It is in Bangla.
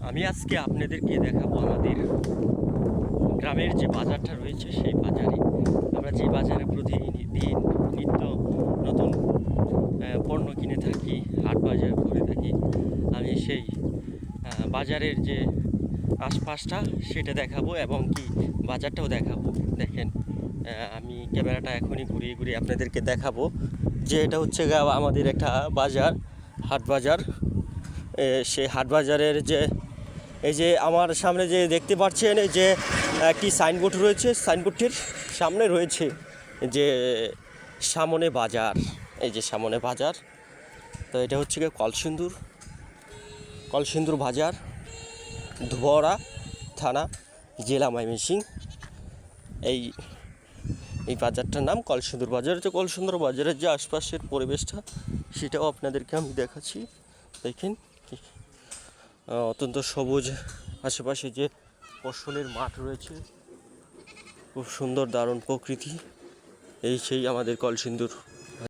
আমি আজকে আপনাদেরকে দেখাবো আমাদের গ্রামের যে বাজারটা রয়েছে সেই বাজারে আমরা যে বাজারে প্রতিদিন নিত্য নতুন পণ্য কিনে থাকি, হাট বাজার করে থাকি। আমি সেই বাজারের যে আশপাশটা সেটা দেখাবো এবং কি বাজারটাও দেখাবো। দেখেন, আমি ক্যামেরাটা এখনই ঘুরিয়ে ঘুরিয়ে আপনাদেরকে দেখাবো যে এটা হচ্ছে আমাদের একটা বাজার, হাট বাজার। সেই হাট বাজারের যে এই যে আমার সামনে যে দেখতে পাচ্ছেন, এই যে একটি সাইনবোর্ড রয়েছে, সাইনবোর্ডটির সামনে রয়েছে যে সামনে বাজার। এই যে সামনে বাজার, তো এটা হচ্ছে গিয়ে কলসিন্দুর বাজার, ধুবড়া থানা, জেলা ময়মনসিংহ। এই এই বাজারটার নাম কলসিন্দুর বাজার। যে কলসিন্দুর বাজারের যে আশপাশের পরিবেশটা সেটাও আপনাদেরকে আমি দেখাচ্ছি। দেখেন, অত্যন্ত সবুজ, আশেপাশে যে ফসলের মাঠ রয়েছে, খুব সুন্দর দারুণ প্রকৃতি। এই সেই আমাদের কলসিন্দুর